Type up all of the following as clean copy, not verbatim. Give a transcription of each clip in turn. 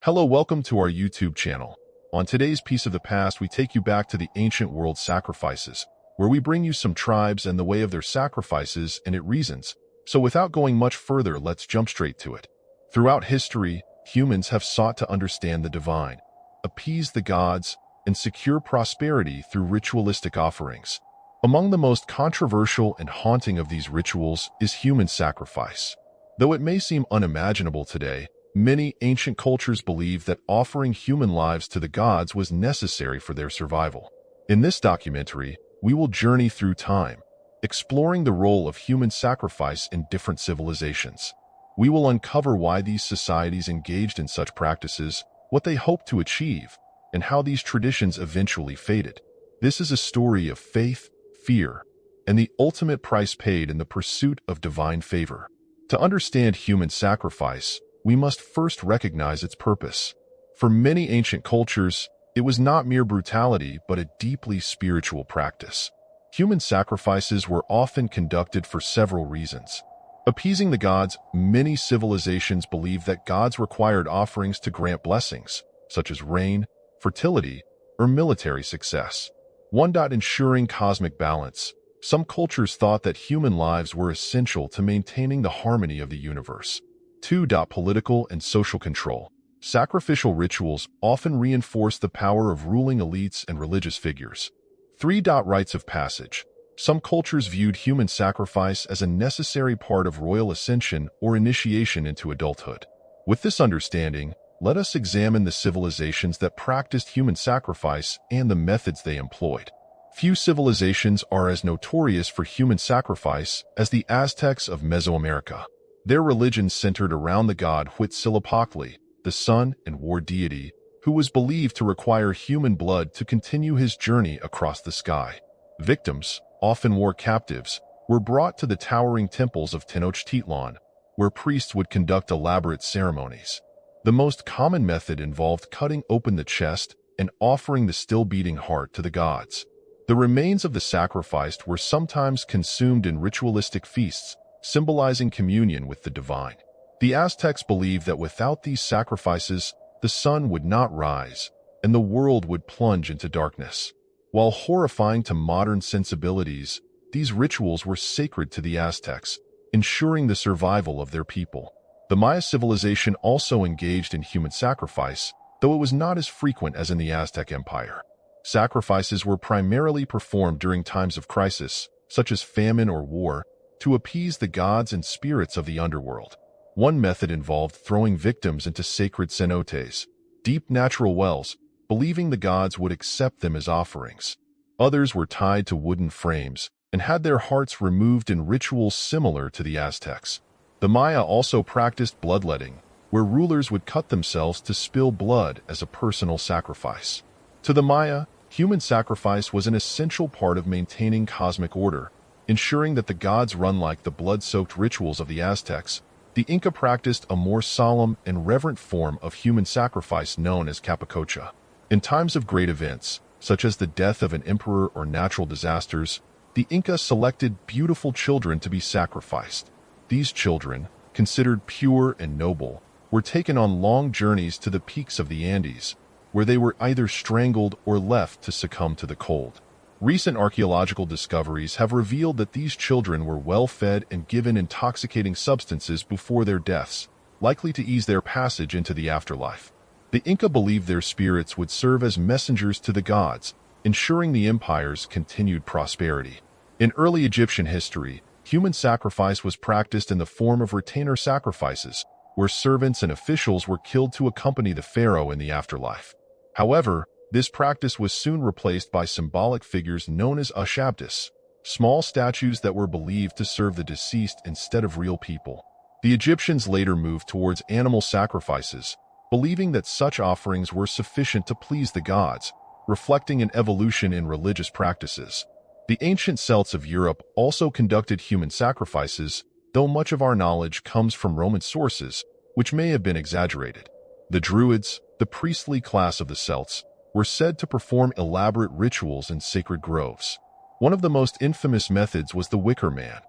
Hello, welcome to our YouTube channel. On today's Piece of the Past, we take you back to the ancient world sacrifices, where we bring you some tribes and the way of their sacrifices and its reasons. So without going much further, let's jump straight to it. Throughout history, humans have sought to understand the divine, appease the gods, and secure prosperity through ritualistic offerings. Among the most controversial and haunting of these rituals is human sacrifice. Though it may seem unimaginable today, many ancient cultures believed that offering human lives to the gods was necessary for their survival. In this documentary, we will journey through time, exploring the role of human sacrifice in different civilizations. We will uncover why these societies engaged in such practices, what they hoped to achieve, and how these traditions eventually faded. This is a story of faith, fear, and the ultimate price paid in the pursuit of divine favor. To understand human sacrifice, we must first recognize its purpose. For many ancient cultures, it was not mere brutality but a deeply spiritual practice. Human sacrifices were often conducted for several reasons. Appeasing the gods, many civilizations believed that gods required offerings to grant blessings, such as rain, fertility, or military success. Ensuring cosmic balance. Some cultures thought that human lives were essential to maintaining the harmony of the universe. 2. Political and social control. Sacrificial rituals often reinforce the power of ruling elites and religious figures. 3. Rites of passage. Some cultures viewed human sacrifice as a necessary part of royal ascension or initiation into adulthood. With this understanding, let us examine the civilizations that practiced human sacrifice and the methods they employed. Few civilizations are as notorious for human sacrifice as the Aztecs of Mesoamerica. Their religion centered around the god Huitzilopochtli, the sun and war deity, who was believed to require human blood to continue his journey across the sky. Victims, often war captives, were brought to the towering temples of Tenochtitlan, where priests would conduct elaborate ceremonies. The most common method involved cutting open the chest and offering the still-beating heart to the gods. The remains of the sacrificed were sometimes consumed in ritualistic feasts, symbolizing communion with the divine. The Aztecs believed that without these sacrifices, the sun would not rise, and the world would plunge into darkness. While horrifying to modern sensibilities, these rituals were sacred to the Aztecs, ensuring the survival of their people. The Maya civilization also engaged in human sacrifice, though it was not as frequent as in the Aztec Empire. Sacrifices were primarily performed during times of crisis, such as famine or war, to appease the gods and spirits of the underworld. One method involved throwing victims into sacred cenotes, deep natural wells, believing the gods would accept them as offerings. Others were tied to wooden frames and had their hearts removed in rituals similar to the Aztecs. The Maya also practiced bloodletting, where rulers would cut themselves to spill blood as a personal sacrifice. To the Maya, human sacrifice was an essential part of maintaining cosmic order, ensuring that the gods run like the blood-soaked rituals of the Aztecs. The Inca practiced a more solemn and reverent form of human sacrifice known as capicocha. In times of great events, such as the death of an emperor or natural disasters, the Inca selected beautiful children to be sacrificed. These children, considered pure and noble, were taken on long journeys to the peaks of the Andes, where they were either strangled or left to succumb to the cold. Recent archaeological discoveries have revealed that these children were well fed and given intoxicating substances before their deaths, likely to ease their passage into the afterlife. The Inca believed their spirits would serve as messengers to the gods, ensuring the empire's continued prosperity. In early Egyptian history, human sacrifice was practiced in the form of retainer sacrifices, where servants and officials were killed to accompany the pharaoh in the afterlife. However, this practice was soon replaced by symbolic figures known as ushabtis, small statues that were believed to serve the deceased instead of real people. The Egyptians later moved towards animal sacrifices, believing that such offerings were sufficient to please the gods, reflecting an evolution in religious practices. The ancient Celts of Europe also conducted human sacrifices, though much of our knowledge comes from Roman sources, which may have been exaggerated. The Druids, the priestly class of the Celts, were said to perform elaborate rituals in sacred groves. One of the most infamous methods was the Wicker Man,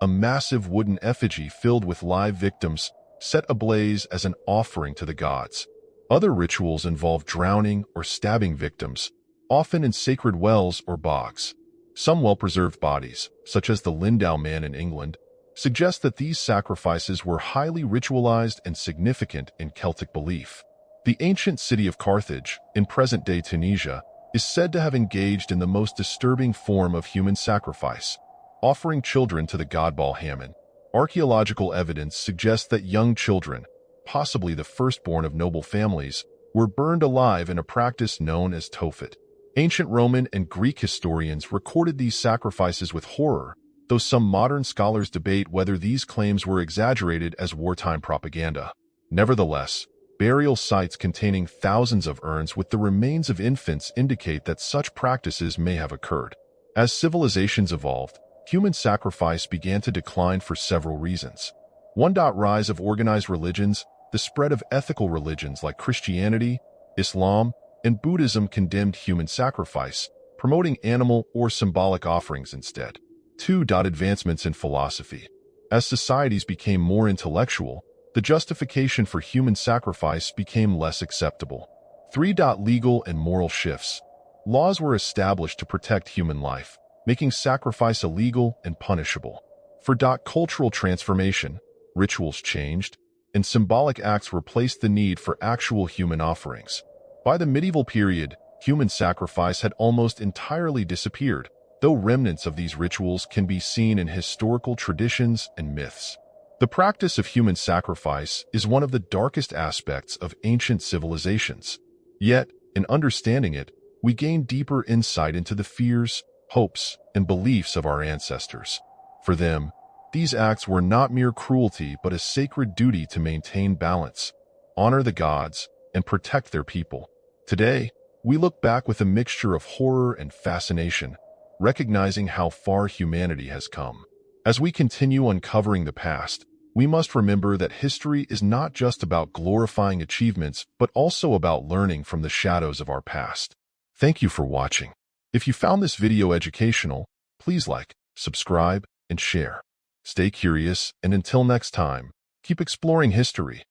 a massive wooden effigy filled with live victims set ablaze as an offering to the gods. Other rituals involve drowning or stabbing victims, often in sacred wells or bogs. Some well-preserved bodies, such as the Lindau man in England, suggest that these sacrifices were highly ritualized and significant in Celtic belief. The ancient city of Carthage, in present-day Tunisia, is said to have engaged in the most disturbing form of human sacrifice, offering children to the god Baal Hammon. Archaeological evidence suggests that young children, possibly the firstborn of noble families, were burned alive in a practice known as Tophet. Ancient Roman and Greek historians recorded these sacrifices with horror, though some modern scholars debate whether these claims were exaggerated as wartime propaganda. Nevertheless, burial sites containing thousands of urns with the remains of infants indicate that such practices may have occurred. As civilizations evolved, human sacrifice began to decline for several reasons. Rise of organized religions. The spread of ethical religions like Christianity, Islam, and Buddhism condemned human sacrifice, promoting animal or symbolic offerings instead. 2. Advancements in philosophy. As societies became more intellectual, the justification for human sacrifice became less acceptable. 3. Legal and moral shifts. Laws were established to protect human life, making sacrifice illegal and punishable. 4. Cultural transformation. Rituals changed, and symbolic acts replaced the need for actual human offerings. By the medieval period, human sacrifice had almost entirely disappeared, though remnants of these rituals can be seen in historical traditions and myths. The practice of human sacrifice is one of the darkest aspects of ancient civilizations. Yet, in understanding it, we gain deeper insight into the fears, hopes, and beliefs of our ancestors. For them, these acts were not mere cruelty but a sacred duty to maintain balance, honor the gods, and protect their people. Today, we look back with a mixture of horror and fascination, recognizing how far humanity has come. As we continue uncovering the past, we must remember that history is not just about glorifying achievements, but also about learning from the shadows of our past. Thank you for watching. If you found this video educational, please like, subscribe, and share. Stay curious, and until next time, keep exploring history.